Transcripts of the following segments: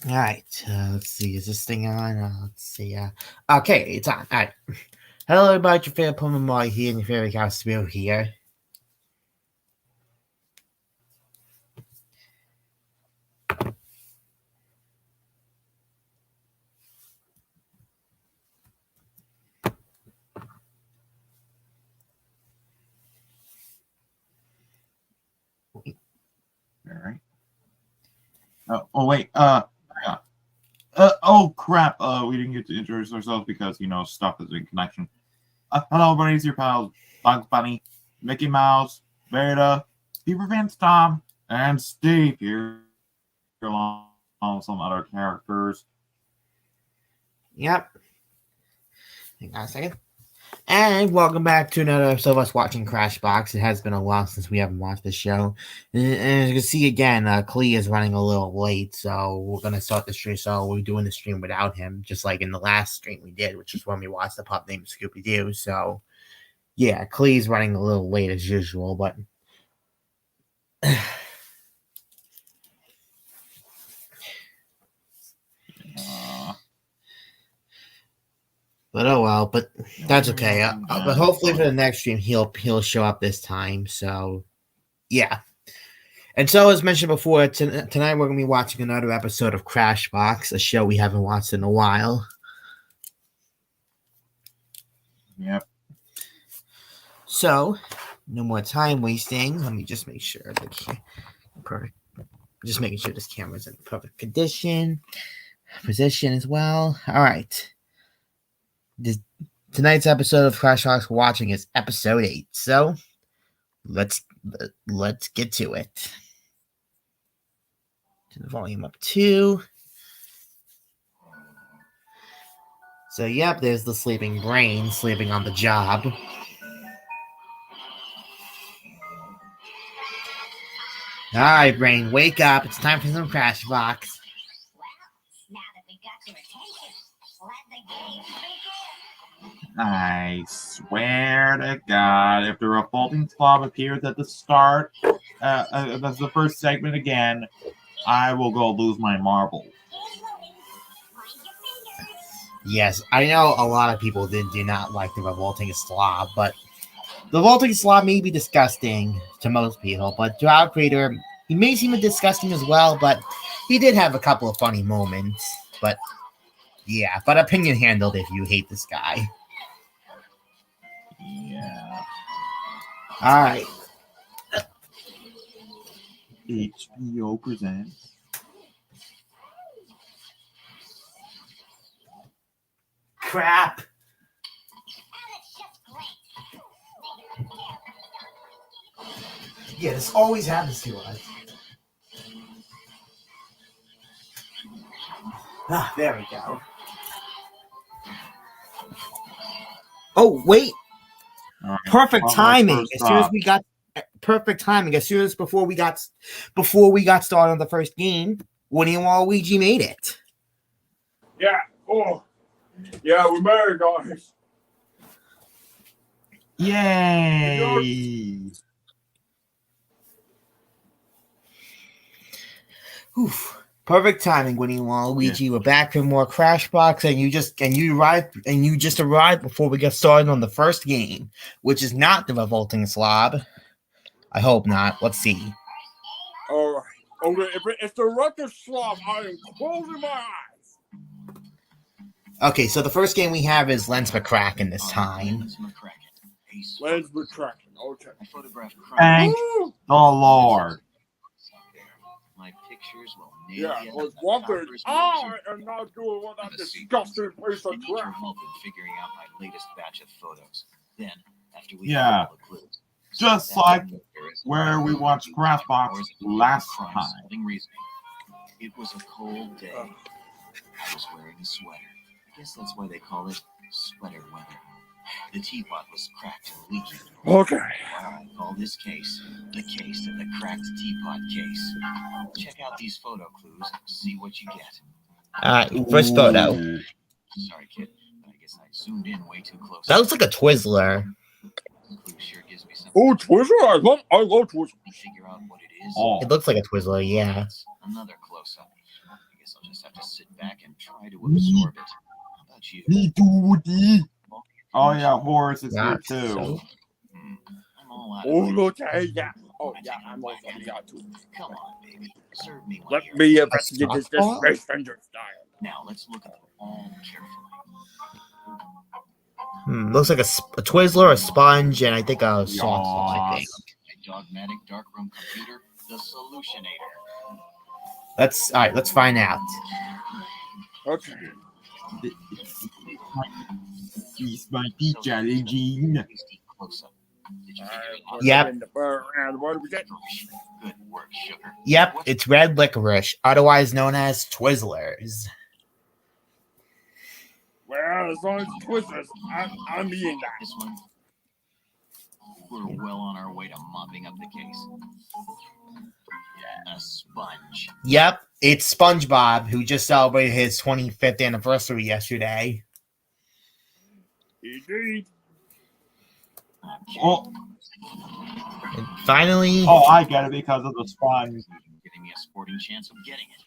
All right. Let's see. Is this thing on? Let's see. Okay, it's on. All right. Hello, everybody. Your favorite Pokemon Boy here, and your favorite House Bill here. All right. Wait. Oh crap. We didn't get to introduce ourselves because stuff is in connection. Hello, everybody. It's your pals Bugs Bunny, Mickey Mouse, Beta, Beaver Vince Tom, and Steve here, along with some other characters. Yep. Hang on a second. And welcome back to another episode of us watching Crashbox. It has been a while since we haven't watched the show. And as you can see again, Klee is running a little late, so we're going to start the stream. So we're doing the stream without him, just like in the last stream we did, which is when we watched the pup named Scooby-Doo. So, yeah, Klee's running a little late as usual, but... But oh well, but that's okay. But hopefully for the next stream he'll show up this time. So yeah. And so as mentioned before, tonight we're gonna be watching another episode of Crashbox, a show we haven't watched in a while. Yep. So no more time wasting. Let me just make sure perfect. Just making sure this camera's in perfect position as well. All right. Tonight's episode of Crashbox we're watching is episode 8. So let's get to it. Turn the volume up 2. So yep, there's the sleeping brain sleeping on the job. All right, brain, wake up. It's time for some Crashbox. Well, now that we've got your attention, let the game begin. I swear to God, if the revolting slob appears at the start, that's the first segment again, I will go lose my marble. Yes, I know a lot of people do not like the revolting slob, but the revolting slob may be disgusting to most people, but to our creator, he may seem disgusting as well, but he did have a couple of funny moments. But yeah, but opinion handled if you hate this guy. Yeah. All right. HBO presents. Crap. Yeah, this always happens to us. Ah, there we go. Oh, wait. Right. Perfect timing. As soon as we got perfect timing. As soon as before we got started on the first game, Woody and Waluigi made it. Yeah. Oh. Yeah, we made it, guys. Yay! Oof. Perfect timing, Woody and Waluigi. Yeah. We're back for more Crashbox, and you just arrived before we got started on the first game, which is not the revolting slob. I hope not. Let's see. All right. Okay, if it's the record slob, I am closing my eyes. Okay, so the first game we have is McCracken this time. McCracken. Okay. Thank the Lord. My pictures will yeah, was one thing I am not doing what that disgusting piece of crap. Help in figuring out my latest batch of photos. Then, after we the clues, just like where we watched Crashbox last time. It was a cold day. I was wearing a sweater. I guess that's why they call it sweater weather. The teapot was cracked and leaking. Okay. I call this case the case of the cracked teapot case. Check out these photo clues. See what you get. First photo. Sorry, kid. I guess I zoomed in way too close. That looks like a Twizzler. Clue sure gives me something. Oh, Twizzler! I love Twizzler. Figure out what it is. It looks like a Twizzler, yeah. Another close-up. I guess I'll just have to sit back and try to absorb it. How about you? Me too. Oh yeah, Horace is here Not too. so. I'm all out. Oh, look, hey, yeah. Oh, yeah, I'm also got to. Come on, baby. Serve me one Let here. me investigate this softball? Space Ranger style. Now let's look at them all carefully. Looks like a Twizzler, a sponge, and I think a softball. I think. A dogmatic darkroom computer, the Solutionator. Let's find out. Okay. He's my teacher, Regine. Close-up. Did you figure it out? Yep. And what do we get? Good work, sugar. Yep, it's red licorice, otherwise known as Twizzlers. Well, as long as it's Twizzlers, I'm eating that. This one. We're well on our way to mopping up the case. A sponge. Yep, it's SpongeBob, who just celebrated his 25th anniversary yesterday. Indeed. Okay. Oh, And finally, I get it because of the sponge. Giving me a sporting chance of getting it.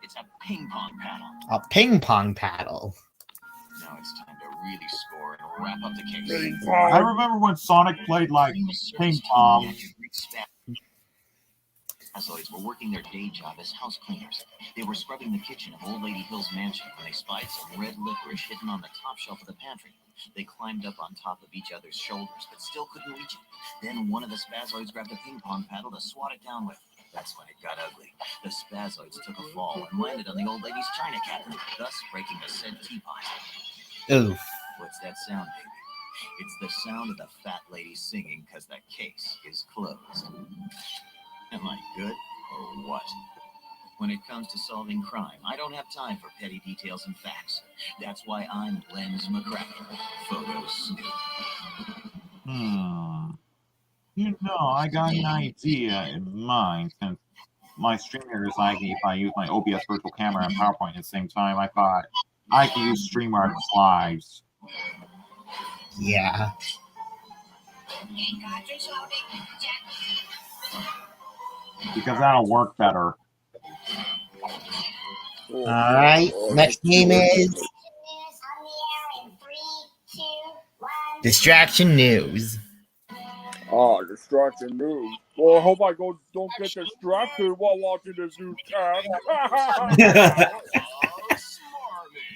It's a ping pong paddle. a ping pong paddle. Now it's time to really score and wrap up the case. Ping I pong. remember when Sonic played like ping pong. Spazoids were working their day job as house cleaners. They were scrubbing the kitchen of Old Lady Hill's mansion when they spied some red licorice hidden on the top shelf of the pantry. They climbed up on top of each other's shoulders, but still couldn't reach it. Then one of the Spazoids grabbed a ping pong paddle to swat it down with. That's when it got ugly. The Spazoids took a fall and landed on the old lady's china cabinet, thus breaking the said teapot. Oof. What's that sound, baby? It's the sound of the fat lady singing because the case is closed. Am I good or what? When it comes to solving crime, I don't have time for petty details and facts. That's why I'm Lens McCracken, photo snoop. You know, I got an idea in mind. Since my streamer is lagging if I use my OBS virtual camera and PowerPoint at the same time, I thought I could use StreamYard slides. Yeah. Because that'll work better. All right. Next game is Distraction News. Distraction news. Well, I hope I don't get distracted while watching this newscast.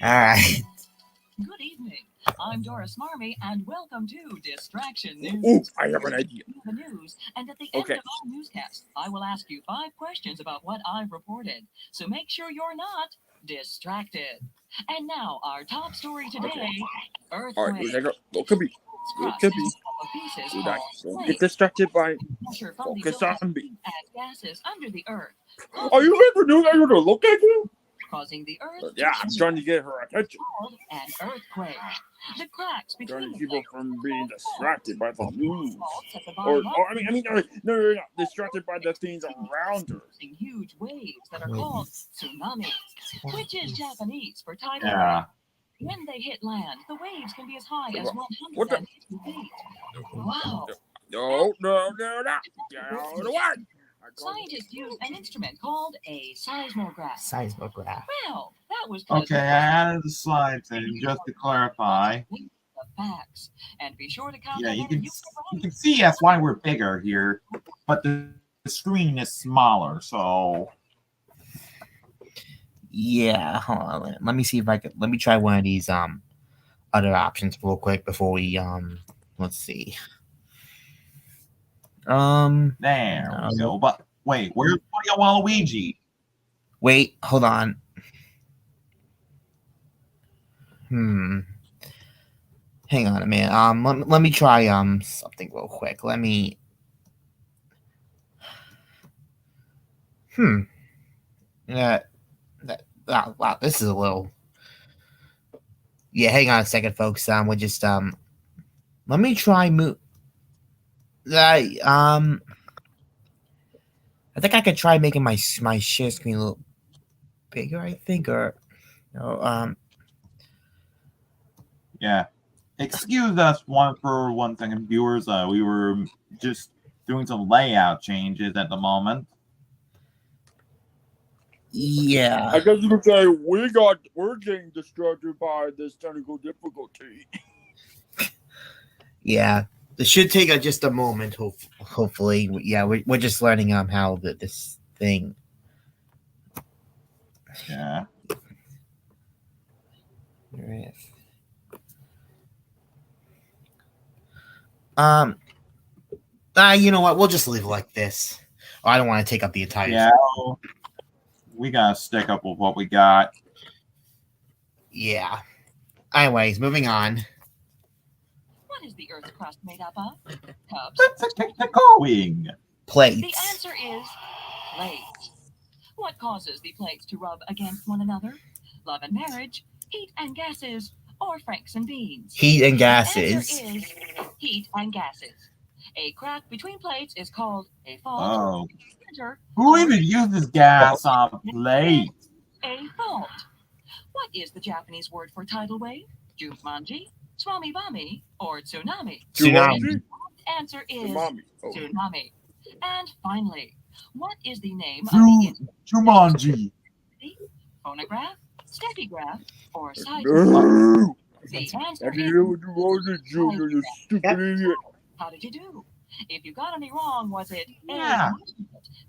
All right. Good evening. I'm Dora Smarmy, and welcome to Distraction News. Ooh, I have an idea. The news, and at the end Okay. of our newscast, I will ask you 5 questions about what I've reported. So make sure you're not distracted. And now, our top story today: All right, earthquake. it could be. It could be. Pieces Don't called get distracted by. pressure from the Focus ocean on me. and gases under the earth, Are you ever doing that? You're gonna look at you? causing the earth Yeah, I'm trying to get her attention. called an earthquake. The cracks Trying between to keep her from being distracted by the news. faults at the Or bottom I mean, no, you're not distracted by the things around her. producing huge waves that are called tsunamis, which is Japanese for tidal Yeah. wave. When they hit land, the waves can be as high as What the- 150 feet. Wow. No. Out of the way. Scientists use an instrument called a seismograph. Seismograph. Well, that was 'cause Okay, I added the slides in just to clarify. the facts. And be sure to count Yeah, how you many can you you can see that's why we're bigger here, but the screen is smaller. So Yeah. Hold on. Let me see if I can. Let me try one of these other options real quick before we Let's see. there we go. But wait, where's Mario Waluigi? Wait. Hold on. Hang on a minute. Let me try something real quick. Let me. Wow, this is a little. Yeah, hang on a second, folks. We'll just let me try move. I think I could try making my share screen a little bigger. I think, or no, Yeah. Excuse us for one second, viewers. We were just doing some layout changes at the moment. Yeah. I guess you could say we're getting distracted by this technical difficulty. Yeah. This should take just a moment, hopefully. Yeah, we're just learning how this thing. Yeah. You know what? We'll just leave it like this. Oh, I don't want to take up the entire. Yeah. We gotta stick up with what we got. Yeah. Anyways, moving on. What is the Earth's crust made up of? Cups. Going. Plates. The answer is plates. What causes the plates to rub against one another? Love and marriage, heat and gases, or Franks and beans? Heat and The gases. answer is heat and gases. A crack between plates is called a fault. Oh. Splinter, Who even uses gas on plates? a fault. What is the Japanese word for tidal wave? Jumanji, swami bami, or tsunami? Tsunami. Answer is Tsunami. Oh. tsunami. And finally, what is the name of the Jumanji. phonograph, stephygraph, or cyclograph? No! The I answer didn't is know what you wanted, Junior, you stupid idiot. how did you do? If you got any wrong, was it A, Yeah. my fault,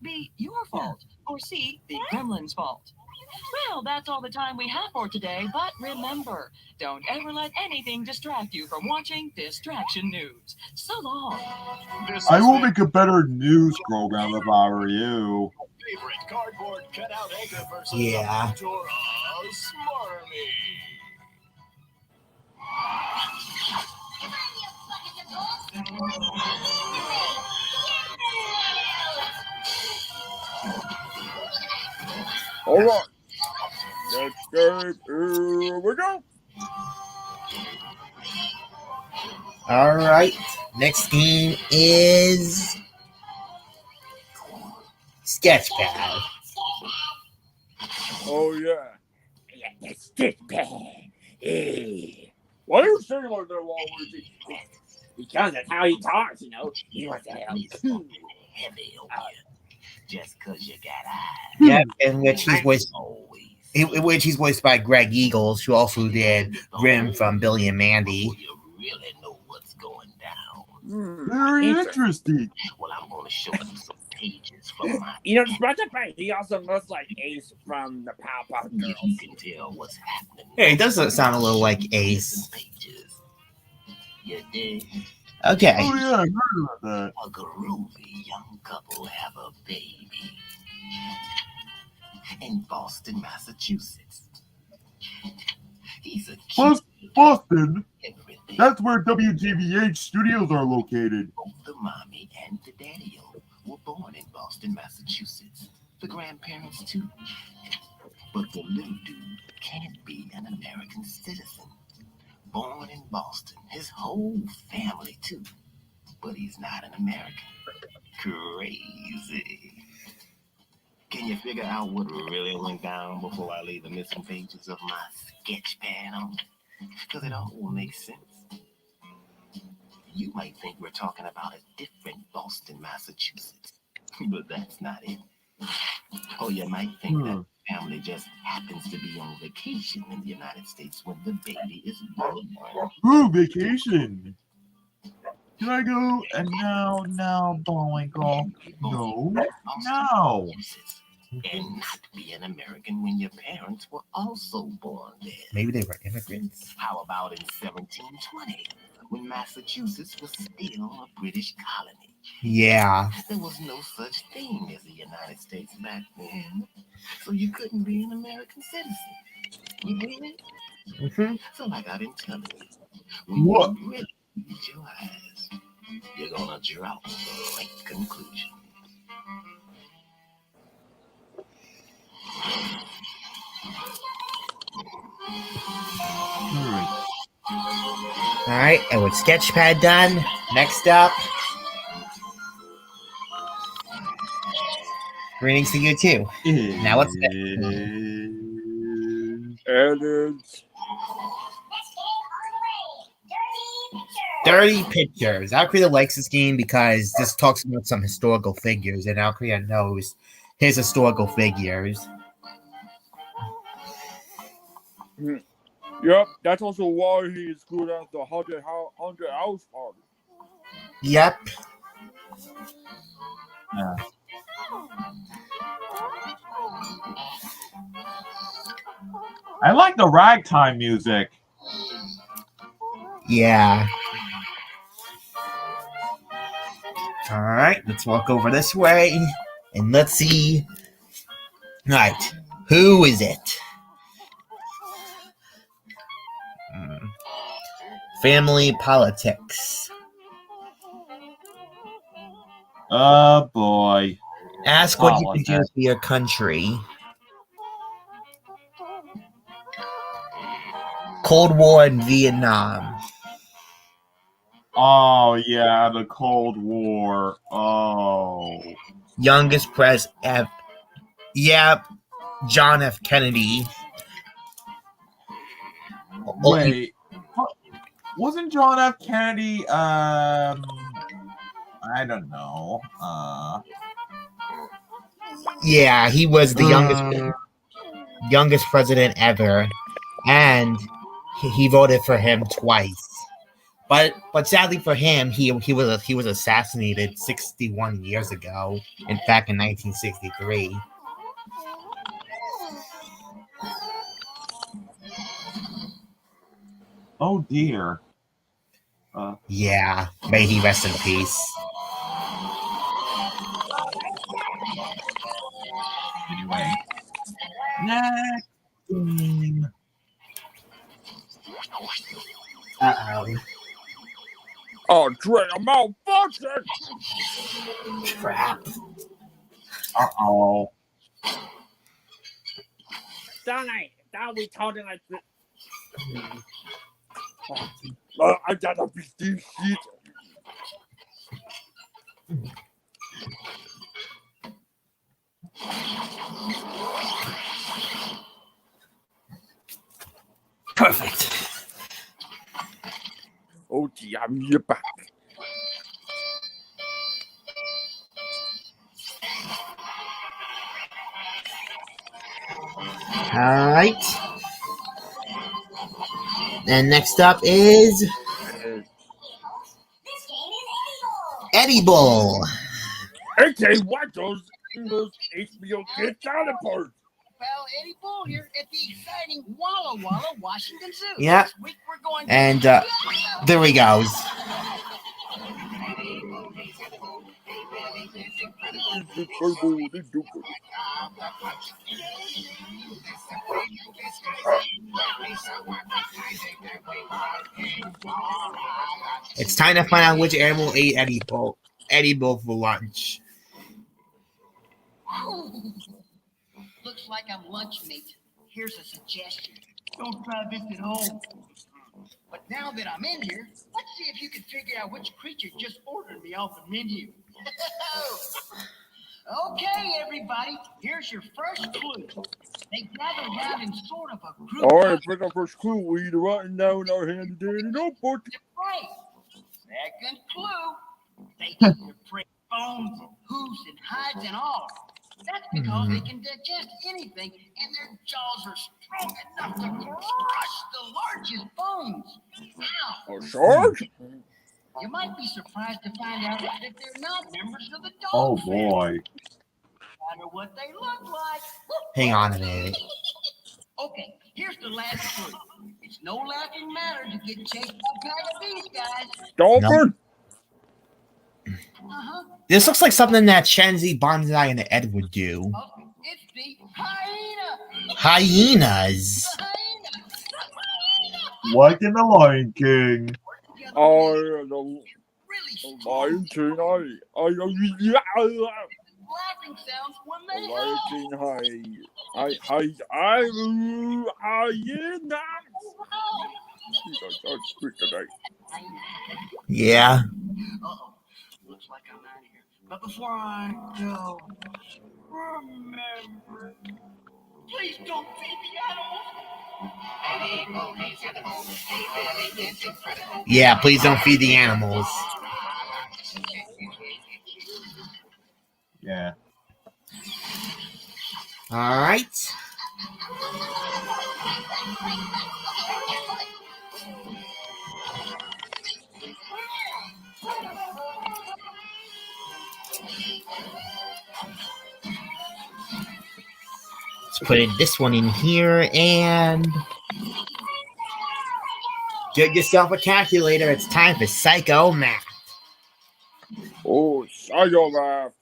B, your fault, or C, the gremlin's fault? Well, that's all the time we have for today, but remember, don't ever let anything distract you from watching Distraction News. So long. I will make a better news program if I were you. Favorite cardboard cutout anchor person. Yeah. Smarmy. All right. Next game, here we go. All right. Next game is Sketchpad. Oh, yeah. Yeah, that's this bad. Why are you saying like that while we're doing this? Because that's how he talks, you know. He wants to have cool. Heavy on you. Just cause you got eyes. Yeah, in which he's voiced, Always. in which he's voiced by Greg Eagles, who also did Grim from Billy and Mandy. You really know what's going down. Very interesting. Well, I'm gonna show you some pages from my. You know, despite the fact he also looks like Ace from the Powerpuff Girls. You can tell what's happening. Yeah, he does sound a little like Ace. Pages. You dig? Okay. Oh yeah, I heard about that. A groovy young couple have a baby in Boston, Massachusetts. He's a Plus, cute Boston. everything. That's where WGBH studios are located. Both the mommy and the daddy-o were born in Boston, Massachusetts. The grandparents too. But the little dude can't be an American citizen. Born in Boston, his whole family too. But he's not an American. Crazy. Can you figure out what really went down before I lay the missing pages of my sketch pad on? Because it all makes sense. You might think we're talking about a different Boston, Massachusetts, but that's not it. Or you might think that the family just happens to be on vacation in the United States when the baby is born. Ooh, vacation. Can I go? And now, Bullwinkle. No. No. And not be an American when your parents were also born there. Maybe they were immigrants. How about in 1720, when Massachusetts was still a British colony? Yeah. There was no such thing as the United States back then, so you couldn't be an American citizen. You get it? Mm-hmm. So like I've been telling you, when What? you really use your eyes, you're gonna draw the right conclusion. All right, and with Sketchpad done, next up, greetings to you too. Now what's it? And it's Dirty Pictures. Alcreta likes this game because this talks about some historical figures, and Alcreta knows his historical figures. Yep, that's also why he is good at the haunted house party. Yep. Yeah. I like the ragtime music. Yeah. All right, let's walk over this way and let's see. All right, who is it? Family politics. Oh boy. Ask what you can do for your country. Cold War in Vietnam. Oh yeah, the Cold War. Oh. Youngest president. Yeah, John F. Kennedy. Wait. Wasn't John F. Kennedy I don't know. Yeah, he was the youngest president ever, and he voted for him twice. But sadly for him, he was assassinated 61 years ago. In fact, in 1963. Oh dear. Yeah, may he rest in peace. Anyway. Next game. Uh-oh. Oh, Dre, I'm malfunctioning! Crap. Uh-oh. That we told him like this. I gotta beat this shit. Perfect. Oh, gee, I'm here back. All right. And next up is This game is Edible. Okay, what those HBO kids counterparts? Well, Eddie Bull here at the exciting Walla Walla Washington Zoo. Yep. This week we're going And there he goes. It's time to find out which animal ate Edible for lunch. Looks like I'm lunch meat. Here's a suggestion. Don't try this at home. But now that I'm in here, let's see if you can figure out which creature just ordered me off the menu. Okay, everybody, here's your first clue. They gather around in sort of a group. All right, pick our first clue. We either writing down our handy dandy notebook. Right. Second clue. They eat their prey bones and hooves and hides and all. That's because they can digest anything, and their jaws are strong enough to crush the largest bones. Now, A shark? you might be surprised to find out that they're not members of the dog Oh family. boy. No matter what they look like. Hang on a minute. Okay, here's the last clue. It's no laughing matter to get chased by a pack of these guys. Dolphin? This looks like something that Shenzi, Bonsai, and Ed would do. It's the hyena. Hyenas. The hyena. Like in the Lion King. Oh, yeah, the Really Lion strong. King. Laughing sounds when they Lion howl. King. Hyena. Yeah. Uh-oh. Looks like I'm out of here. But before I go, remember, please don't feed the animals. Yeah, please don't feed the animals. Yeah. All right. Let's put this one in here and get yourself a calculator. It's time for Psych-o-math. Oh, Psych-o-math.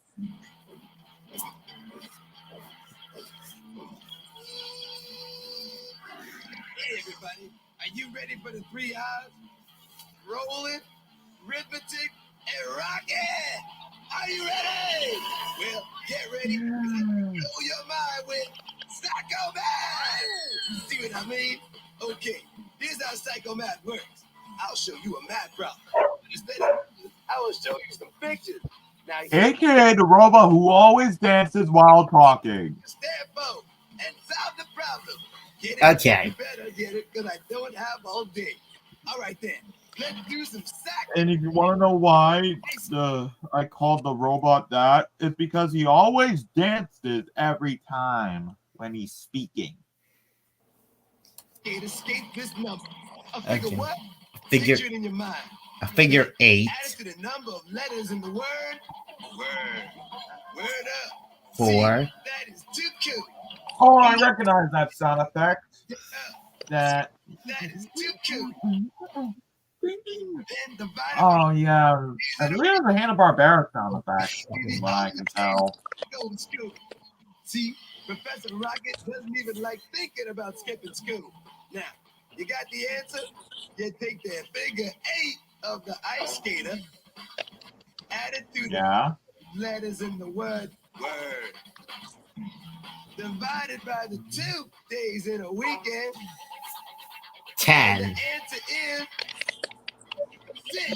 Hey, everybody. Are you ready for the 3 hours? Rolling, arithmetic, and rocket. Are you ready? Well, get ready. Blow your mind with Psych-o-math. See what I mean? Okay, here's how Psych-o-math works. I'll show you a math problem. Instead of, I will show you some pictures. Now, AKA the robot who always dances while talking. stand for and solve the problem. Get it? Okay. You better get it because I don't have all day. All right, then. Let's do some sack. And if you want to know why I called the robot that, it's because he always dances every time when he's speaking. Escape this number. A figure Okay. what? Figure Picture it in your mind. a figure 8, Add it to the number of letters in the word. Word up. 4. See, that is too cute. Oh, I recognize that sound effect. That. That is too cute. Then divide it Oh yeah, I believe it was a Hanna-Barbera sound effect, from what I can tell. go to school. See, Professor Rocket doesn't even like thinking about skipping school. Now, you got the answer? You take the figure 8 of the ice skater, add it to Yeah. the letters in the word, divided by the 2 days in a weekend. 10, The answer is 6.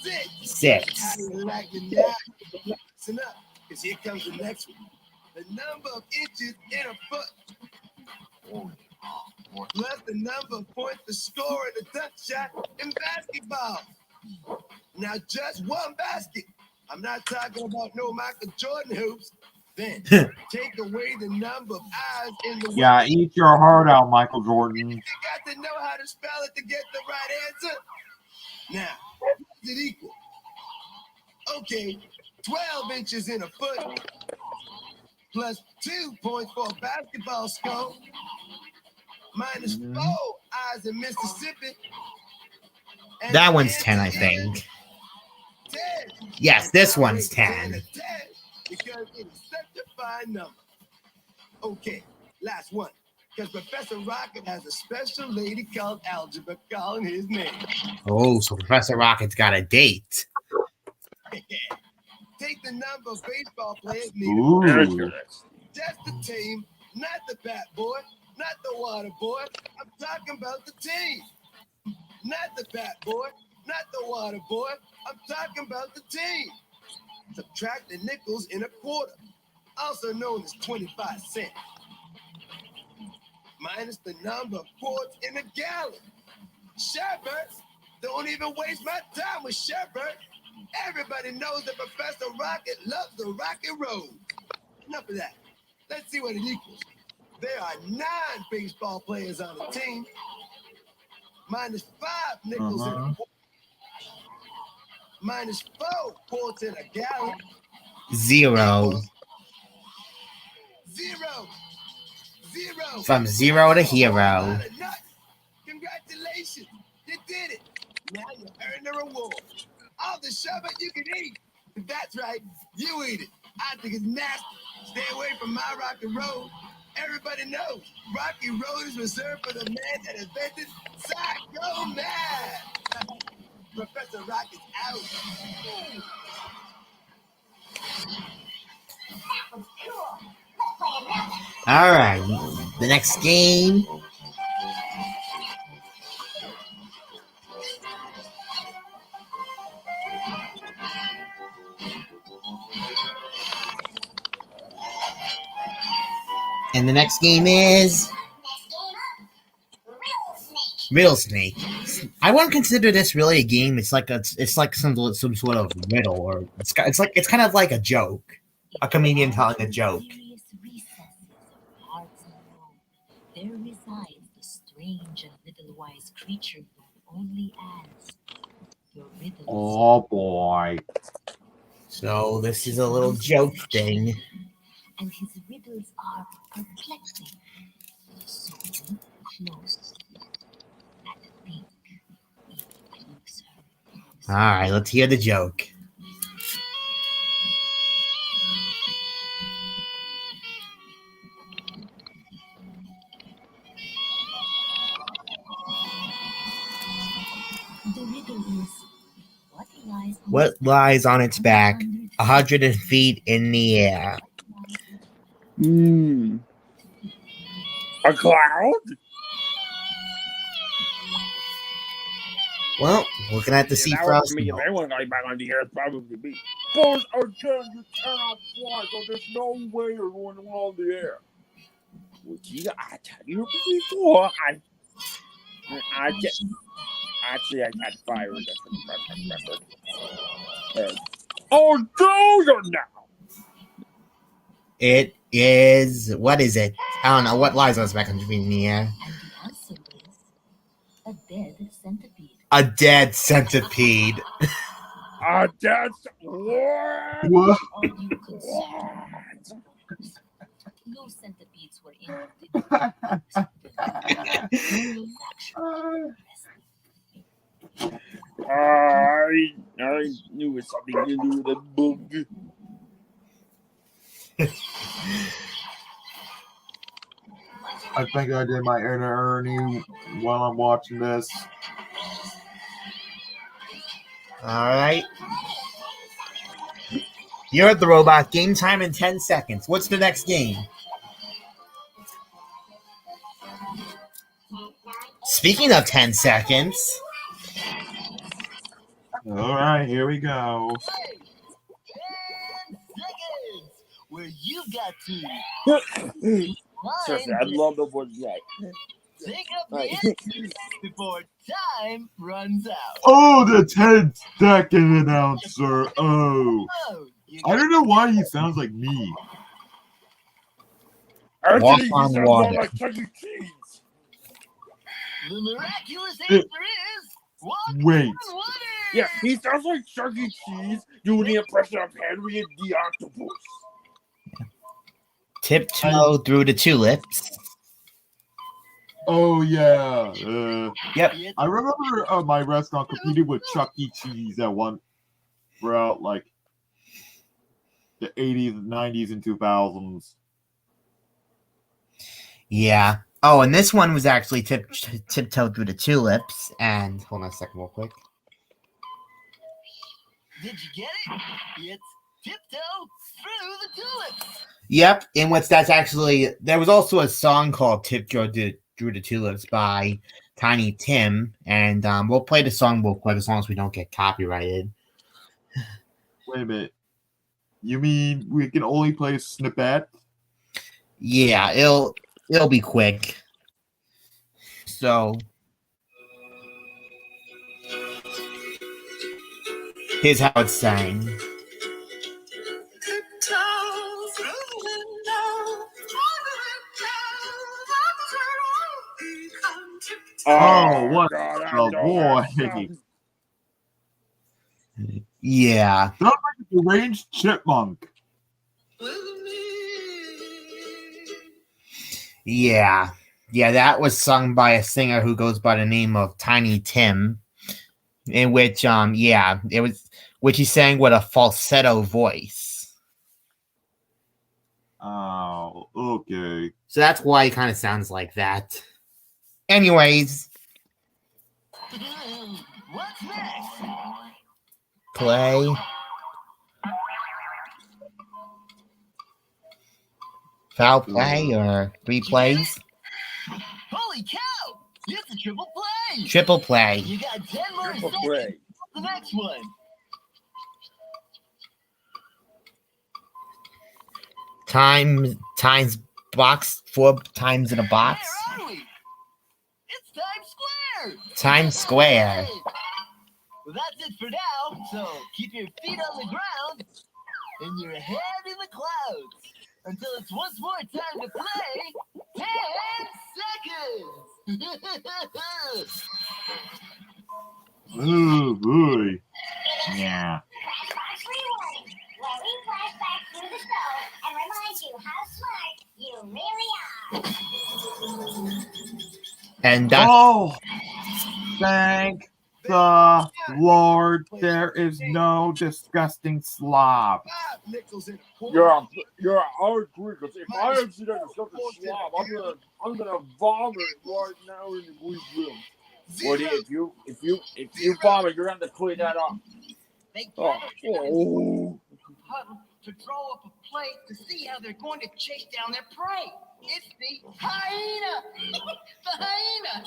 6. 6. How do you like it now? Listen up, because here comes the next one. The number of inches in a foot plus the number of points to score in a dunk shot in basketball. Now, just one basket. I'm not talking about no Michael Jordan hoops. Then take away the number of eyes in the Yeah, eat your heart out, Michael Jordan. You got to know how to spell it to get the right answer. Now, what does it equal? Okay, 12 inches in a foot plus 2 points for a basketball score minus 4 eyes in Mississippi. And That the one's answer 10, I is think. 10. Yes, this one's 10 10. is 10 because it is such a fine number. Okay, last one. Because Professor Rocket has a special lady called Algebra calling his name. Oh, so Professor Rocket's got a date. Take the number of baseball players Ooh. needed. Just the team, not the bat boy, not the water boy. I'm talking about the team. Not the bat boy, not the water boy. I'm talking about the team. Subtract the nickels in a quarter, also known as 25 cents. Minus the number of quarts in a gallon. Sherbert, don't even waste my time with Sherbert. Everybody knows that Professor Rocket loves the rocket road. Enough of that. Let's see what it equals. There are 9 baseball players on the team. Minus 5 nickels in a quart. Minus 4 quarts in a gallon. 0. 0. 0. From 0 to hero. Congratulations, you did it. Now you earned a reward. All the sherbet you can eat. That's right, you eat it. I think it's nasty. Stay away from my rocky road. Everybody knows Rocky Road is reserved for the man that invented Psych-o-math. Professor Rocket's out. All right, the next game. And the next game is Riddle Snake. I wouldn't consider this really a game. It's like some sort of riddle, or it's kind of like a joke, a comedian telling a joke. There resides the strange and riddle-wise creature known only as your riddles. Oh boy. So this is a little joke thing. And his riddles are perplexing. So look close and think even closer. All right, let's hear the joke. The riddle is, What lies on its back 100 feet in the air? A cloud? Well, looking at the sea That frost. would mean if anyone got back on the earth, probably be. Boys are dead, you cannot fly, so there's no way you're going on the air. Which I tell you before, Actually, I got fired. Oh, do you now? It is. What is it? I don't know. What lies on its back 100 feet in the air? And the answer is a dead centipede. A dead centipede. A dead what? What? All you concerned. No centipedes were in I knew it was something to do with a bug. I think I did my inner Ernie while I'm watching this. All right. You're at the robot. Game time in 10 seconds. What's the next game? Speaking of 10 seconds. All right, here we go. 10 seconds. Where you got to. Seriously, I love the word right. Take up the answers before time runs out. Oh, the 10-second announcer. Oh. I don't know why he sounds like me. Walk Actually, on he sounds water. more like Chuck E. Cheese. The miraculous answer is walk Wait. on water. Yeah, he sounds like Chuck E. Cheese doing the impression of Henry the Octopus. Tiptoe through the tulips. Oh, yeah. Yep. I remember my restaurant competed with Chuck E. Cheese at one throughout, like, the 80s, 90s, and 2000s. Yeah. Oh, and this one was actually tiptoe through the tulips. And hold on a second, real quick. Did you get it? It's tiptoe through the tulips. Yep. And that's actually, there was also a song called Tiptoe Through the Tulips by Tiny Tim. And we'll play the song real quick as long as we don't get copyrighted. Wait a minute. You mean we can only play a snippet? Yeah, it'll be quick. So here's how it's sang. Oh, what God, I a know boy. that song. Yeah. Sounds like a deranged chipmunk. Yeah. Yeah, that was sung by a singer who goes by the name of Tiny Tim. In which which he sang with a falsetto voice. Oh, okay. So that's why he kind of sounds like that. Anyways, What's next? play. Foul play or 3 plays? Holy cow! It's a triple play! Triple play. You got 10 more Triple seconds. play. The next one. Times box 4 times in a box. Where are we? It's Times Square! Times Square. Well, that's it for now, so keep your feet on the ground and your head in the clouds until it's once more time to play 10 seconds! Oh boy. Yeah. Crashbox Rewarding, where we flash back through the stove and remind you how smart you really are. And that's Oh, thank the Lord, there is no disgusting slob. 5 nickels in a quarter. Yeah, I agree. Because if I accidentally stuff a slob, I'm gonna vomit right now in the Greek room. Woody, if you vomit, you're gonna have to clean that up. They Oh, gathered together oh. huddle to draw up a plate to see how they're going to chase down their prey. It's the hyena! The hyena!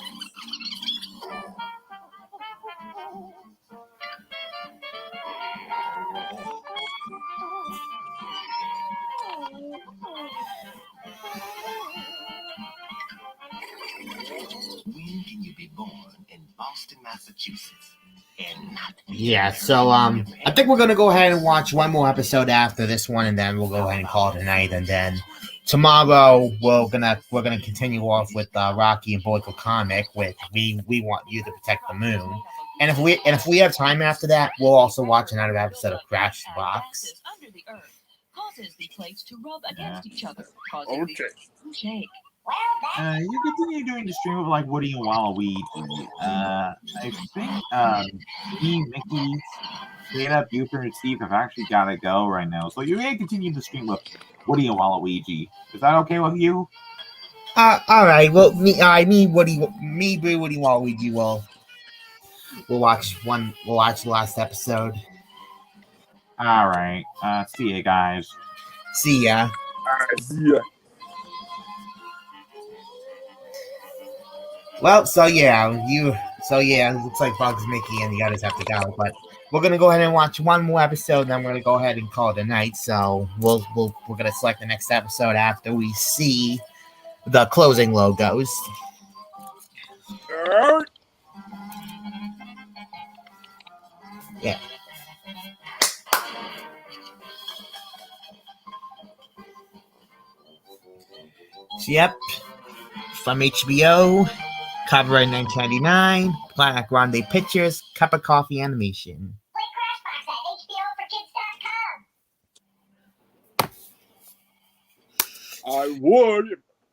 When can you be born in Boston, Massachusetts? And not yeah. So I think we're gonna go ahead and watch one more episode after this one, and then we'll go ahead and call it a night. And then tomorrow we're gonna continue off with Rocky and Boyko comic with we want you to protect the moon. And if we have time after that, we'll also watch another episode of Crashbox. Under the earth causes the plates to rub against each other, causing Okay. the to shake. You continue doing the stream of like Woody and Waluigi. I think me, Mickey, Data, Buford, and Steve have actually got to go right now. So you may continue the stream with Woody and Waluigi. Is that okay with you? All right. Well, Woody, Waluigi will. We'll watch the last episode. All right. See you guys. See ya. See ya. Well, so yeah, it looks like Bugs, Mickey, and the others have to go, but we're gonna go ahead and watch one more episode, and then we're gonna go ahead and call it a night. So we're gonna select the next episode after we see the closing logos. Yeah. So, yep, from HBO. Copyright 1999, Planet Grande Pictures, Cup of Coffee Animation. Play Crashbox at HBOforkids.com. I would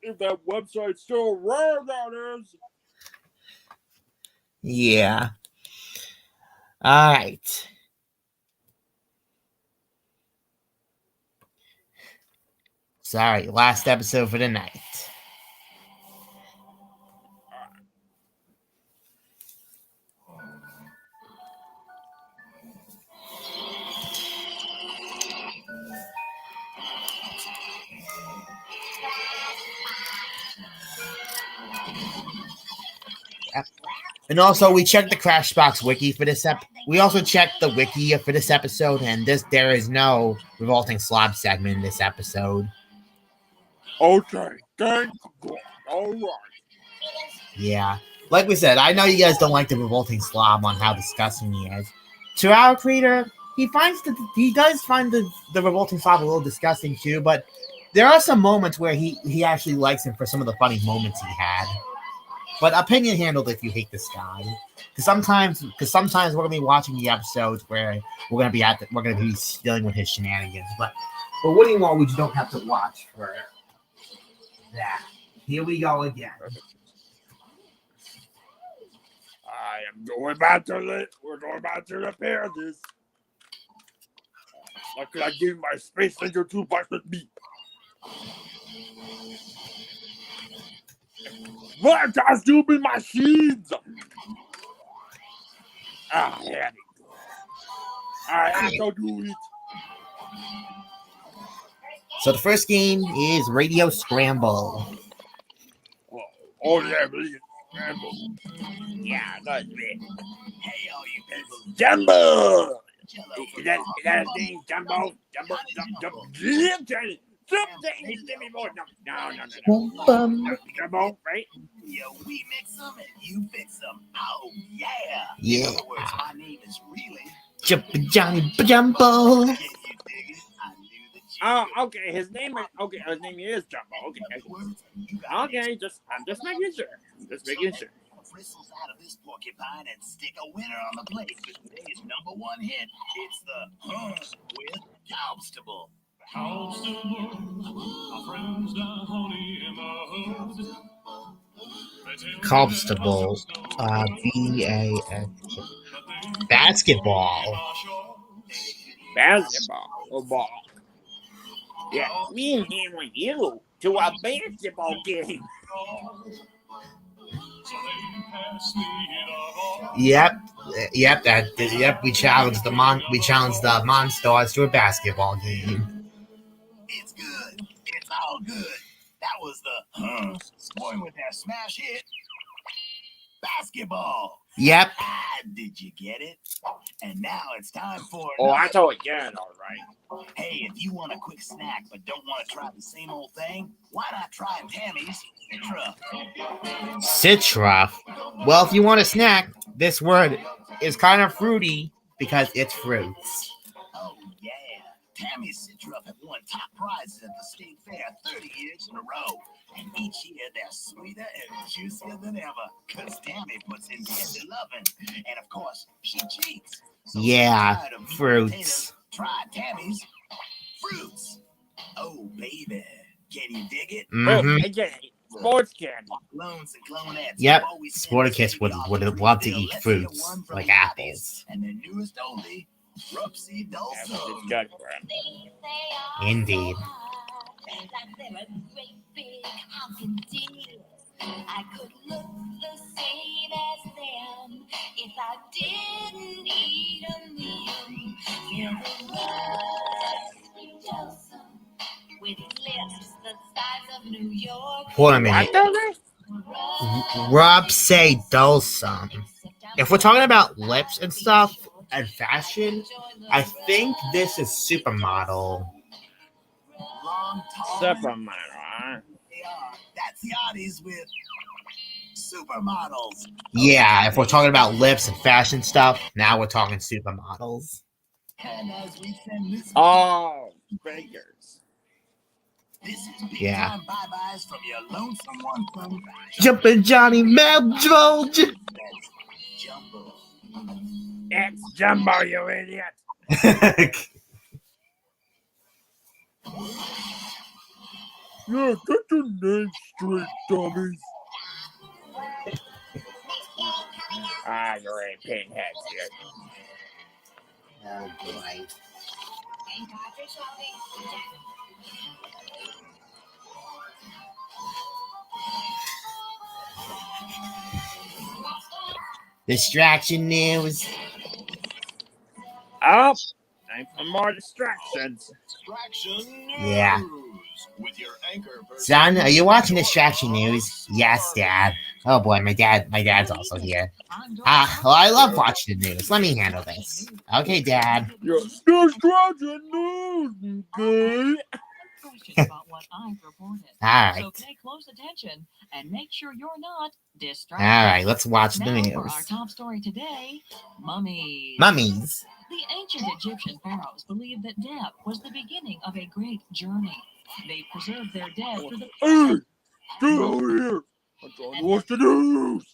if that website's still around, that is. Yeah. All right. Sorry, last episode for the night. And also, we checked the Crashbox wiki for this We also checked the wiki for this episode, and there is no revolting slob segment in this episode. Okay, thank God. All right. Yeah, like we said, I know you guys don't like the revolting slob on how disgusting he is. To our creator, he does find the revolting slob a little disgusting too, but there are some moments where he actually likes him for some of the funny moments he had. But opinion handled if you hate this guy. Because sometimes we're gonna be watching the episodes where we're gonna be dealing with his shenanigans. But Woody and Waluigi don't have to watch for that. Here we go again. We're going back to repair this. Luckily, I gave my Space Ranger 2 Bastard beat. What are stupid machines? Here I go do it. So the first game is Radio Scramble. Oh yeah, please. Scramble. Yeah, that's it. Hey, all you people. Jumbo! Is that his name? Jumbo? Jumbo? No. Jumbo, right? Yo, we mix them and you fix them. Oh, yeah. Yeah. In other words, my name is really Johnny Jumbo. Can you dig it? I knew that you Oh, okay. His name is Jumbo. Okay. I'm just making sure. bristles out of this porcupine and stick a winner on the plate for today's #1 hit. It's the with Constable. Constable. B-A-S. Basketball. Basketball. Or ball. Yeah, me and him with you to a basketball game. Yep. We challenged the Monstars to a basketball game. It's good. It's all good. That was the scoring with that smash hit. Basketball. Yep. Did you get it? And now it's time for. Oh, I told again, all right. Hey, if you want a quick snack but don't want to try the same old thing, why not try Tammy's Citra? Citra. Well, if you want a snack, this word is kind of fruity because it's fruits. Oh, yeah. Tammy's Citra have won top prizes at the state fair 30 years in a row. And each year they're sweeter and juicier than ever. Because Tammy puts in tender loving. And of course, she cheats. So Yeah, fruits. Potatoes, try Tammy's fruits. Oh, baby. Can you dig it? Mm-hmm. Again, sports candy. Clones and clonettes. Yep. Always send Sporticus would love to eat Let's fruits, hear one from like the apples. And the newest oldie, Rupsy That's Dulce. what it's good for him. Indeed. I could look the same as them if I didn't eat a meal. Feel the rusty Joseph with lips the size of New York. Hold on a minute. Rob say Dulcum. If we're talking about lips and stuff and fashion, I think this is Supermodel. Supermodel, huh? That's the oddies with supermodels. Yeah, if we're talking about lips and fashion stuff, now we're talking supermodels. And as we send this Oh, figures. this is big Yeah. time bye-byes from your lonesome one from Jumpin' Johnny Melgeorge. Jumbo. It's Jumbo, you idiot. Yeah, get your name straight, dummies. Ah, you're a pinhead here. Oh boy. Distraction news. Up. Time for more distractions. Distraction Yeah. News with your anchor person. Son, are you watching Distraction News? Yes, Dad. Oh boy, my dad's also here. Well, I love watching the news. Let me handle this. Okay, Dad. Yes, Distraction News, okay? Questions about what I've reported. All So right. pay close attention and make sure you're not distracted. All right, let's watch the Now for news. our top story today, mummies. Mummies. The ancient Egyptian pharaohs believed that death was the beginning of a great journey. They preserved their dead for the Hey, get over here. I'm trying to watch the news.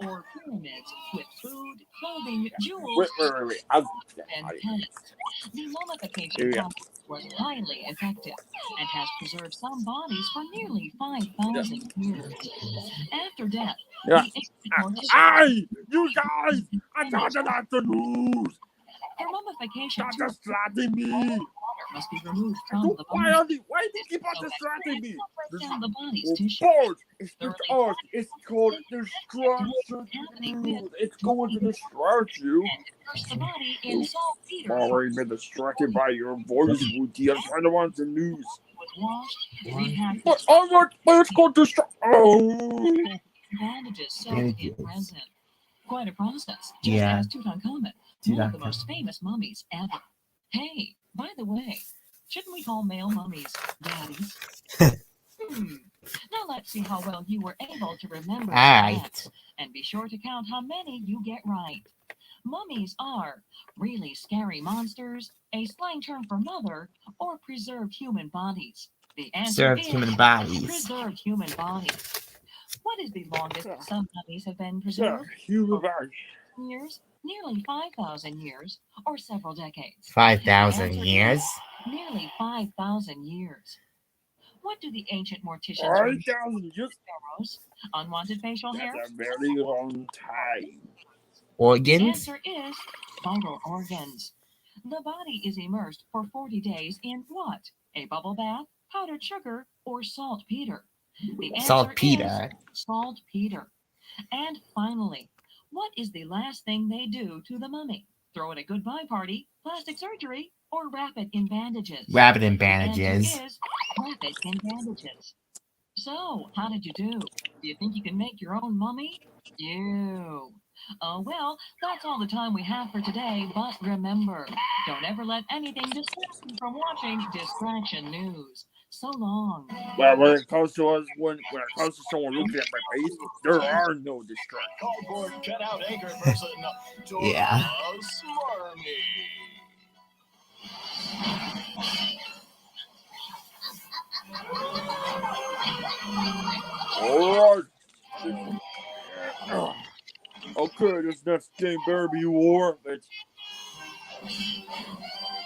or pyramids with food, clothing, jewels, Wait. and pets. The mummification Yeah. process was highly effective and has preserved some bodies for nearly 5,000 years. After death, Yeah. the ancient morticians Hey, you guys, I'm talking about the news. for mummification Stop distracting me. must be removed from the Why body. do you keep on distracting me? Break down the body's Well, tissue. boys, it's just us. It's called distraction news. It's going to distract you. Immerse the body in saltpeter I've already been distracted by your voice, Woody. I'm trying to watch the news. with washed, repackaged But it's called distract. Oh. bandages soaked in resin. Quite a process. Just Yeah. as Tutankhamun, one of the most famous mummies ever. Hey, by the way, shouldn't we call male mummies daddies? Now let's see how well you were able to remember the Alright. facts, and be sure to count how many you get right. Mummies are really scary monsters, a slang term for mother, or preserved human bodies. The answer Preserved is human bodies. preserved human bodies. What is the longest some mummies have been Yeah, preserved? human body. Years, nearly 5,000 years, or several decades? 5,000 The answer years. is nearly 5,000 years. What do the ancient morticians 5,000 just pharaohs? Unwanted facial hair? that's a very long time. The Organs. answer is vital organs. The body is immersed for 40 days in what? A bubble bath, powdered sugar, or saltpeter? The answer Saltpeter. is saltpeter. And finally, what is the last thing they do to the mummy? Throw it a goodbye party, plastic surgery, or wrap it in bandages? Rabbit in The answer bandages. is wrap it in bandages. So, how did you do? Do you think you can make your own mummy? You. Oh, well, that's all the time we have for today, but remember, don't ever let anything distract you from watching Distraction News. So long. Well, when it comes to us, when it comes to someone looking at my face, there are no distractions. Cardboard cutout anchor person, Yeah. Smarmy. All right. Okay, this next game better be worth it.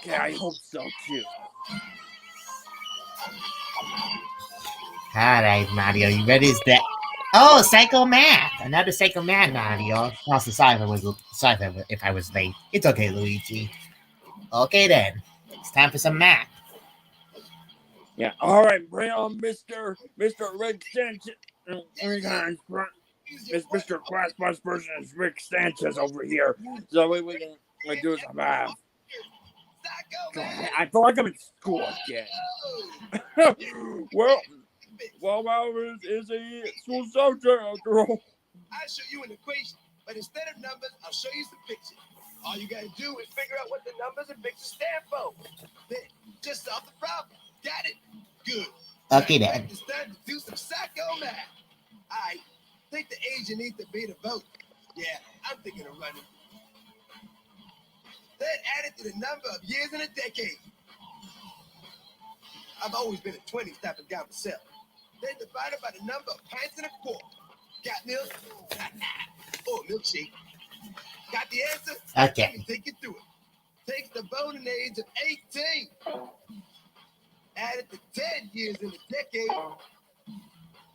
Okay, I hope so too. Alright, Mario, you ready? Is that? Oh, Psych-o-math! Another Psych-o-math, Mario. Also, sorry if I was late. It's okay, Luigi. Okay then, it's time for some math. Yeah, all right, bring on Mr. Rick Sanchez. It's Mr. Crashbox versus Rick Sanchez over here. So we can do some math. I feel like I'm in school again. Well, 12 hours is a school subject after all. I'll show you an equation, but instead of numbers, I'll show you some pictures. All you gotta do is figure out what the numbers and pictures stand for. Then just solve the problem. Got it? Good. Okay then. It's time to do some psycho-math. I think the age you need to be to vote. Yeah, I'm thinking of running. Then add it to the number of years in a decade. I've always been a 20s type of guy myself. Then divide it by the number of pints in a quart. Got milk? Or a milkshake. Got the answer? Okay. Let me take you through it. Take the voting age of 18. Add it to 10 years in a decade.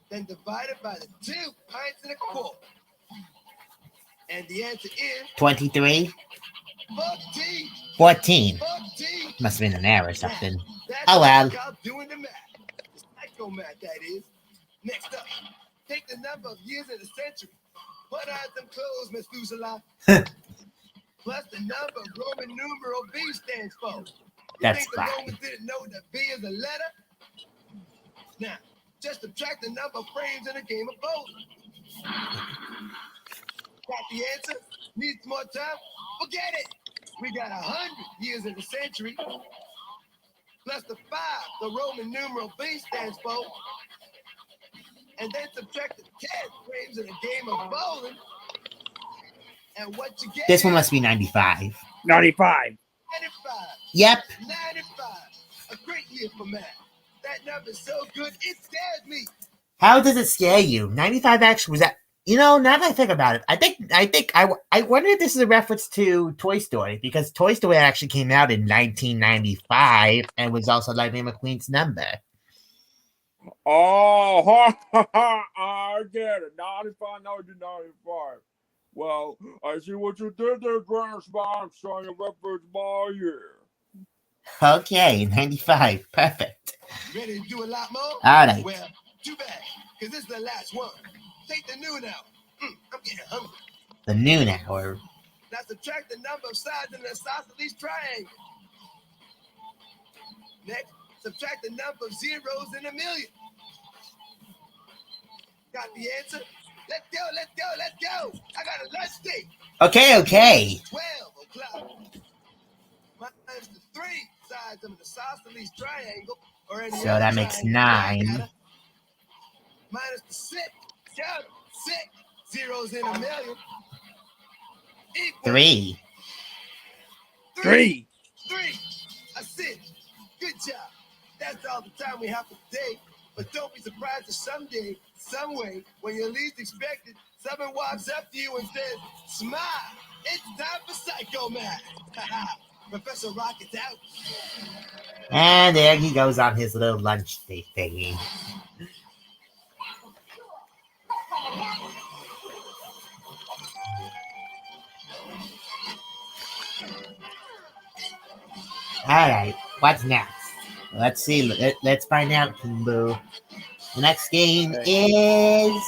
Then divide it by the 2 pints in a quart. And the answer is 23? 14. 14. 14. Must have been an error or something. That's Oh well. what y'all doing the math. It's psycho-math, that is. Next up, take the number of years in a century. Put on some clothes, Miss Methuselah. Plus the number of Roman numeral B stands for. You That's think the fine. Romans didn't know that B is a letter? Now, just subtract the number of frames in a game of bowling. Got the answer? Need some more time? Forget it. We got 100 years in a century. Plus the 5 the Roman numeral B stands for. And then subtract the 10 frames in a game of bowling. And what you get? This one must be 95. 95. 95. Yep. 95. A great year for math. That number's so good, it scares me. How does it scare you? 95 actually was that? You know, now that I think about it, I wonder if this is a reference to Toy Story, because Toy Story actually came out in 1995 and was also Lightning McQueen's number. Oh, I get it. 95, 1995. Well, I see what you did there, Crashbox, trying to reference my year. Okay, 95. Perfect. Ready to do a lot more? All right. Well, too bad, because this is the last one. Take the noon out. I'm getting hungry. The noon hour. Now subtract the number of sides in the isosceles triangle. Next, subtract the number of zeros in a million. Got the answer? Let's go, let's go, let's go. I got a lunch date. Okay. 12 o'clock. Minus the 3 sides of an isosceles triangle. Or any So other that makes triangle. 9. Minus the 6. Count 6 zeros in a million. Equals 3. 3. 3. A 6. Good job. That's all the time we have for today. But don't be surprised if someday, some way, when you least expect it, someone walks up to you and says, "Smile, it's time for Psych-o-math." Professor Rocket's out. And there he goes on his little lunch thingy. Alright, what's next? Let's see. Let's find out, Boo. The next game is...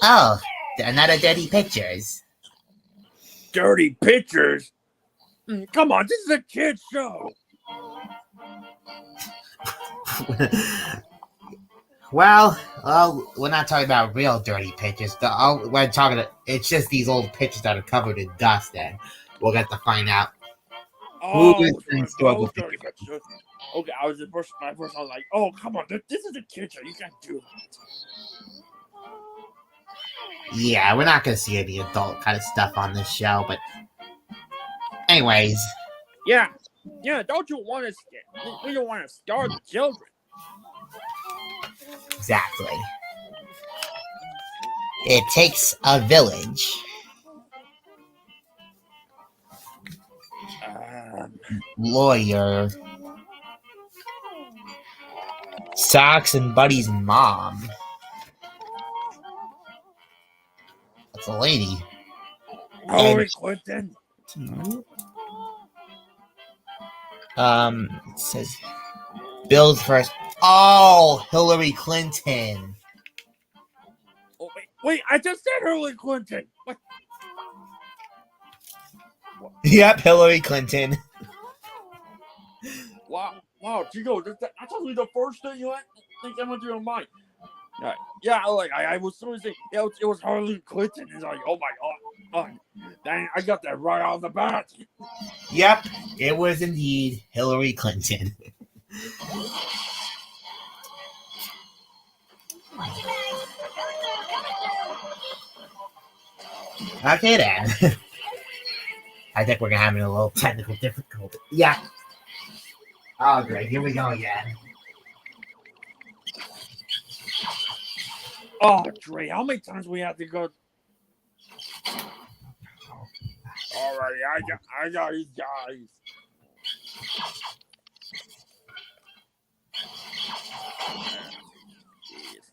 Oh, another Dirty Pictures. Dirty Pictures? Come on, this is a kid's show. Well, we're not talking about real dirty pictures. We're talking. It's just these old pictures that are covered in dust, and we'll get to find out who is in historical dirty pictures. Okay, I was my first. I was like, "Oh, come on, this is a kid show. You can't do that." Yeah, we're not gonna see any adult kind of stuff on this show, but anyways. Yeah. Don't you want to? We don't want to starve the children. Exactly. It takes a village. Lawyer. Socks and Buddy's mom. That's a lady. Hillary Clinton. It says Bill's first. Oh, Hillary Clinton. Oh, wait! I just said Hillary Clinton. What? Yep, Hillary Clinton. Wow, Chico, that's only the first thing you think I went through your mind. Yeah, like I was supposed to say, it was Hillary Clinton. It's like, oh my god, dang, I got that right off the bat. Yep, it was indeed Hillary Clinton. Okay then. I think we're having a little technical difficulty. Yeah. Oh great, here we go again. Oh, Dre, how many times we have to go? Alrighty, I got these guys.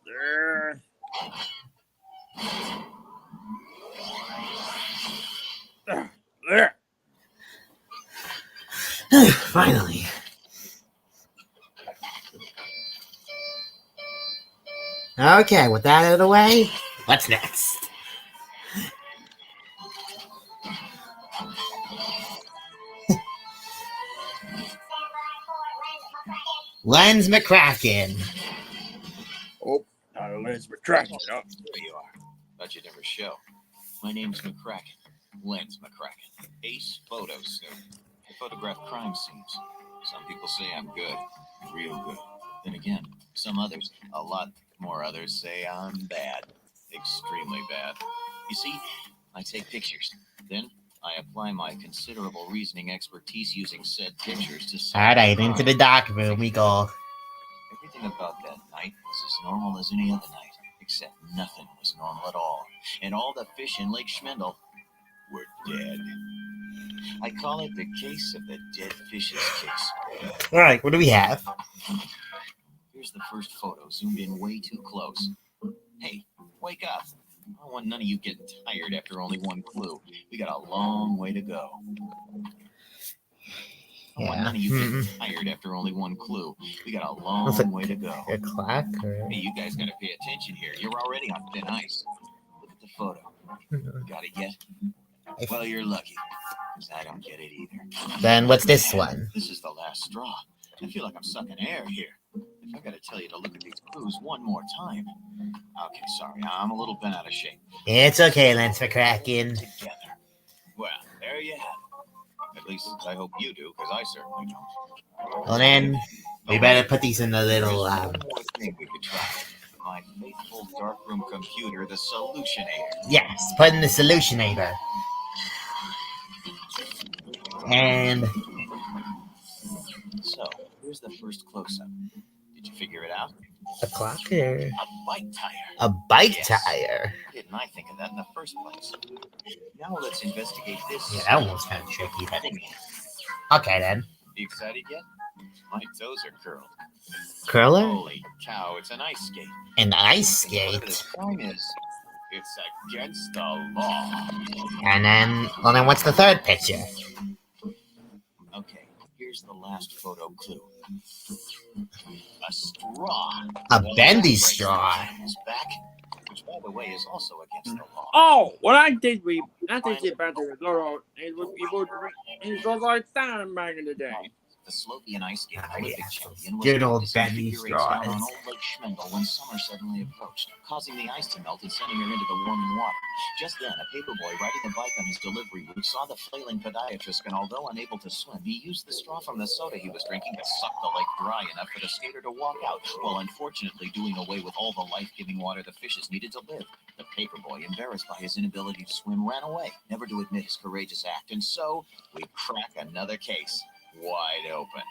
There. There. Finally. Okay, with that out of the way, what's next? Lens McCracken. Oh, Lens McCracken. Oh, there you are. Thought you'd never show. My name's McCracken. Lens McCracken. Ace photo student. I photograph crime scenes. Some people say I'm good. Real good. Then again, some others, a lot more others, say I'm bad. Extremely bad. You see, I take pictures. Then I apply my considerable reasoning expertise using said pictures to solve. Alright, into the dark room we go. Everything about that night was as normal as any other night, except nothing was normal at all. And all the fish in Lake Scramble were dead. I call it the case of the dead fishes case. Alright, what do we have? Here's the first photo, zoomed in way too close. Hey, wake up. I don't want none of you getting tired after only one clue. We got a long way to go. I want none of you getting tired after only one clue. We got a long way to go. A clock? Or... Hey, you guys got to pay attention here. You're already on thin ice. Look at the photo. Got it yet? Well, you're lucky, because I don't get it either. Then what's this one? This is the last straw. I feel like I'm sucking air here. If I gotta tell you to look at these clues one more time. Okay, sorry, I'm a little bent out of shape. It's okay, Lens McCracken. Together. Well, there you have it. At least I hope you do, because I certainly don't. Well then, we better put these in the little One more thing we could try. My faithful darkroom computer, the Solutionator. Yes, put in the Solutionator. And so, Here's the first close-up. Did you figure it out? A clock or A bike tire. a bike Yes. tire? Why didn't I think of that in the first place? Now let's investigate this. Yeah, that one was kind of tricky. heading. Okay then. You excited yet? My toes are curled. Curler? Holy cow, it's an ice skate. An ice Whatever skate. this crime is, it's against the law. And then, well, then what's the third picture? Okay, here's the last photo clue. A straw. A bendy Right straw. on his back, which, by the way, is also against the law. Oh, well, I think it back to the girl. It was like that back in the day. The Slopian ice skate Oh, Olympic yeah. champion was Good able old to send bendy figure eights down on straws. Old Lake Schmendel when summer suddenly approached, causing the ice to melt and sending her into the warming water. Just then, a paperboy riding a bike on his delivery route saw the flailing podiatrist, and although unable to swim, he used the straw from the soda he was drinking to suck the lake dry enough for the skater to walk out, while unfortunately doing away with all the life-giving water the fishes needed to live. The paperboy, embarrassed by his inability to swim, ran away, never to admit his courageous act, and so we crack another case wide open.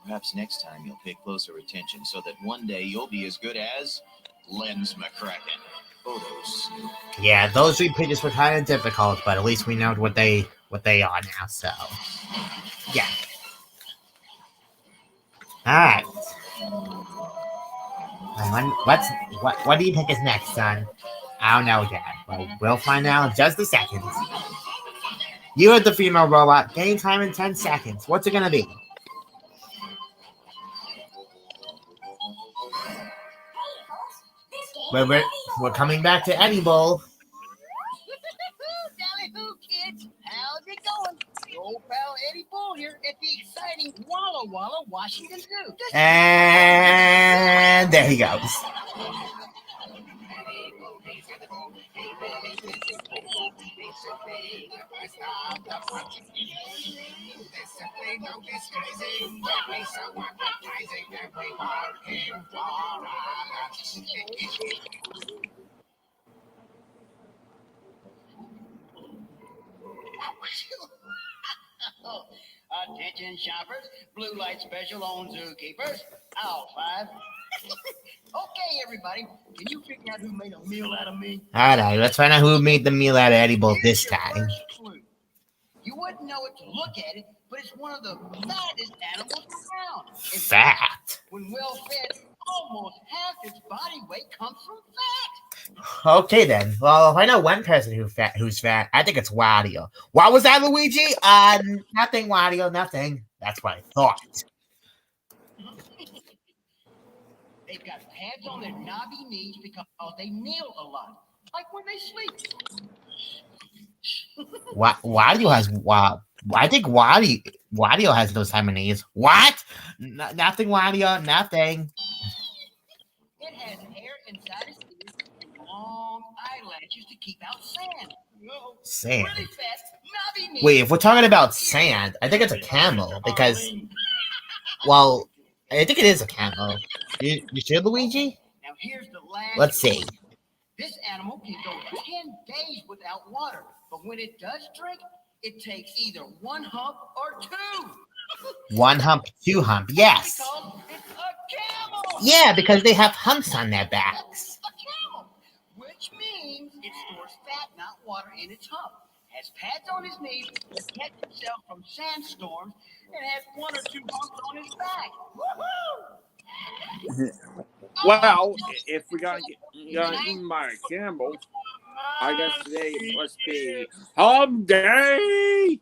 Perhaps next time you'll pay closer attention so that one day you'll be as good as Lens McCracken. Photos. Yeah, those 3 pages were kind of difficult, but at least we know what they are now. So, yeah. All right. What do you think is next, son? I don't know yet. Well, we'll find out in just a second. You are the female robot. Game time in 10 seconds. What's it gonna be? We're coming back to Eddie Bowl. Dally hoo, kids. How's it going? Your old pal Eddie Bull here at the exciting Walla Walla, Washington Zoo. And there he goes. Attention shoppers, blue light special on zookeepers. Aisle 5. Okay, everybody, can you figure out who made a meal out of me? All right, let's find out who made the meal out of Eddie Bowl this Here's your time. first clue. You wouldn't know it to look at it, but it's one of the fattest animals around. In fact, Fat. when well fed, almost half its body weight comes from fat. Okay then. Well, if I know one person who's fat, I think it's Wario. What was that, Luigi? Nothing, Wario, nothing. That's what I thought. They've got pads on their knobby knees because they kneel a lot, like when they sleep. Wario has I think Wario has those type of knees. What? Nothing, Wario. Nothing. It has hair inside its ears and long eyelashes to keep out sand. Sand. Really fast, knobby knees. Wait, if we're talking about sand, I think it's a camel because, well, I think it is a camel. You sure, Luigi? Now here's the last. Let's see. This animal can go 10 days without water, but when it does drink, it takes either one hump or two. One hump, two hump. Yes. Because it's a camel. Yeah, because they have humps on their backs. A camel, which means it stores fat, not water, in its hump. Has pads on his knees to protect himself from sandstorms, and has one or two humps on his back. Woohoo! Well, if we got eaten by a camel, I guess today must be Hump Day.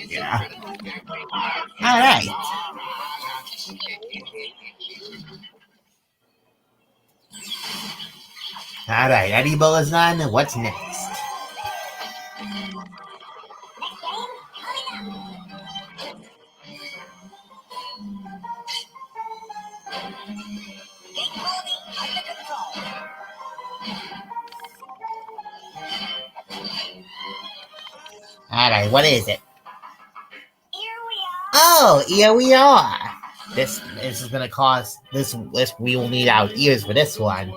Yeah. All right. All right. Eddie Bowl is on. What's next? All right, what is it? Oh, here we are. This is gonna cost this. We will need our ears for this one.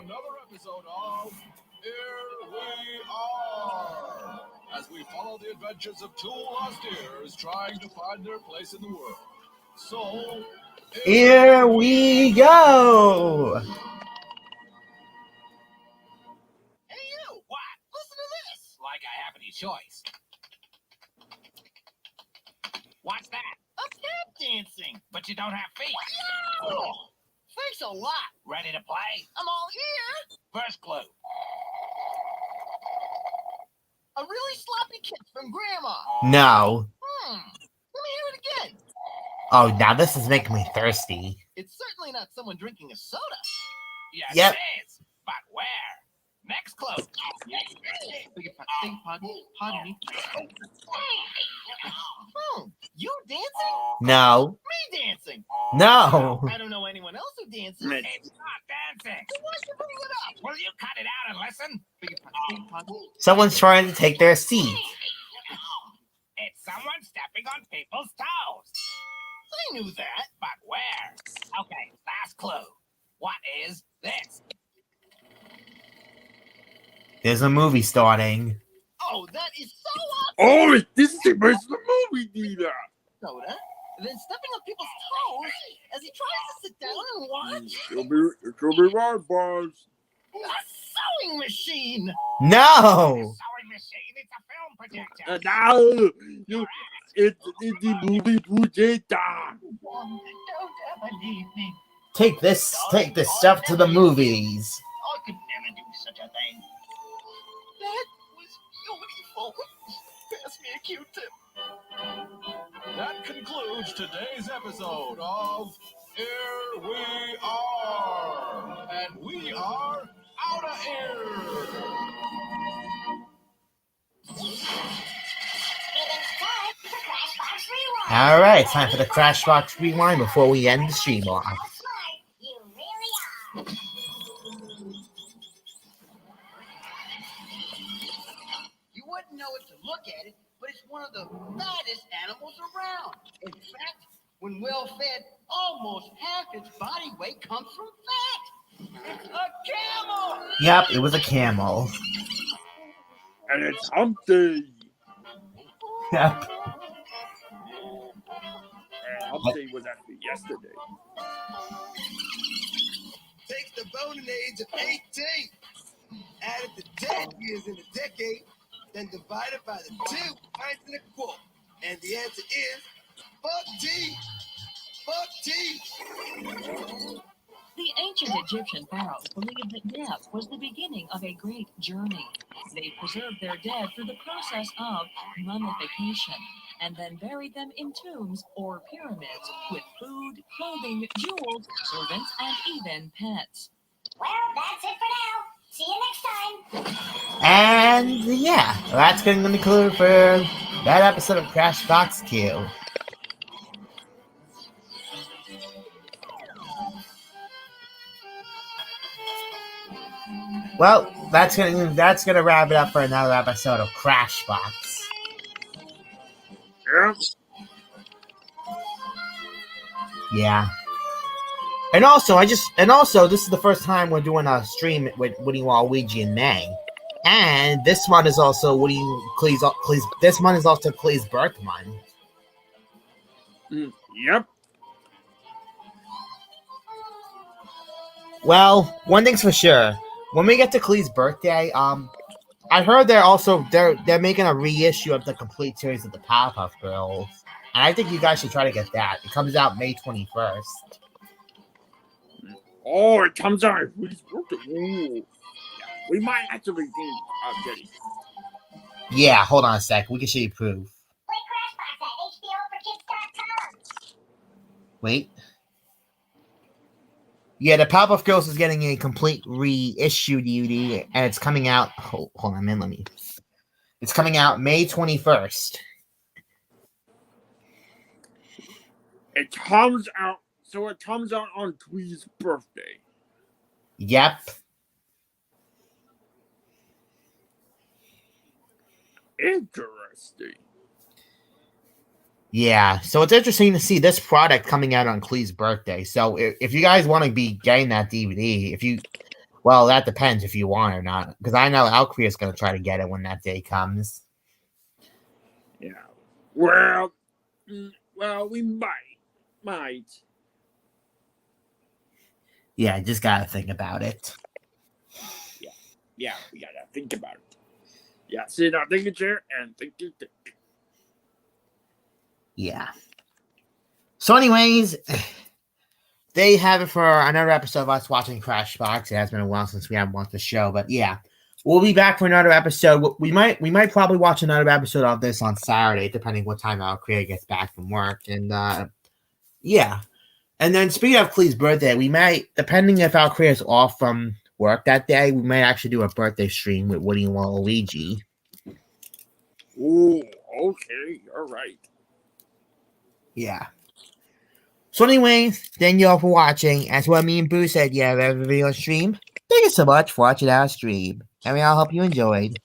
follow the adventures of two lost ears trying to find their place in the world. So, Here we go. Hey, you! What? Listen to this! Like I have any choice. What's that? A tap dancing. But you don't have feet. Oh, thanks a lot. Ready to play? I'm all here. First clue. A really sloppy kiss from Grandma. No. Let me hear it again. Oh, now this is making me thirsty. It's certainly not someone drinking a soda. Yes, Yep. it is. But where? Next clue. Pardon me. You dancing? No. Me dancing? No. I don't know anyone else who dances. It's not dancing. So why you bring it up? Will you cut it out and listen? Someone's trying to take their seat. It's someone stepping on people's toes. I knew that, but where? Okay, last clue. What is this? There's a movie starting. Oh, that is so Oh, this is the best movie theater. soda, then stepping on people's toes as he tries to sit down and watch. It'll be right, boss. A sewing machine. No. Sewing machine. It's a film projector. No, it's the movie projector. Don't ever leave me. Take this stuff to the movies. I could never do such a thing. That was beautiful. Pass me a Q-tip. that concludes today's episode of Here We Are. And we are out of here. All right, time for the Crashbox rewind before we end the stream off. You really are. You wouldn't know it to look at it, but it's one of the fattest animals around. In fact, when well fed, almost half its body weight comes from fat. It's a camel! Yep, it was a camel. And it's Humpty. Yep. And Humpty was actually yesterday. Takes the voting age of 18, added the dead years in a decade, then divided by the 2 pints in a quart. And the answer is fuck T. Fuck T. The ancient Egyptian pharaohs believed that death was the beginning of a great journey. They preserved their dead through the process of mummification and then buried them in tombs or pyramids with food, clothing, jewels, servants, and even pets. Well, that's it for now. See you next time. And yeah, that's going to conclude for that episode of Crashbox Q. Well, that's gonna wrap it up for another episode of Crashbox. Yep. Yeah. And also, this is the first time we're doing a stream with Woody Waluigi in May. And this month is also this month is also Clee's birth month. Yep. Well, one thing's for sure. When we get to Clee's birthday, I heard they're making a reissue of the complete series of the Powerpuff Girls. And I think you guys should try to get that. It comes out May 21st. Oh, it comes out. Ooh. Yeah, we might actually think of getting it. Yeah, hold on a sec. We can show you proof. Play Crashbox at HBOforkids.com. Wait. Yeah, the Powerpuff Girls is getting a complete reissue DVD, and it's coming out. Hold on a minute, It's coming out May 21st. It comes out on Twee's birthday. Yep. Interesting. Yeah, so it's interesting to see this product coming out on Clee's birthday. So if you guys want to be getting that DVD, that depends if you want or not. Because I know Alcree is going to try to get it when that day comes. Yeah. Well, we might. Yeah, just gotta think about it. Yeah, we gotta think about it. Yeah, sit in our thinking chair and think. Yeah. So, anyways, they have it for another episode of us watching Crashbox. It has been a while since we haven't watched the show, but yeah, we'll be back for another episode. We might probably watch another episode of this on Saturday, depending what time our creator gets back from work. And yeah. And then speaking of Clee's birthday, we might, depending if our creator's off from work that day, we might actually do a birthday stream with Woody and Waluigi. Ooh, okay, all right. Yeah. So anyways, thank you all for watching. As what me and Boo said, yeah, we have a video stream. Thank you so much for watching our stream. And we all hope you enjoyed.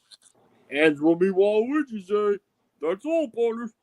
And we'll be Waluigi say, that's all, partners.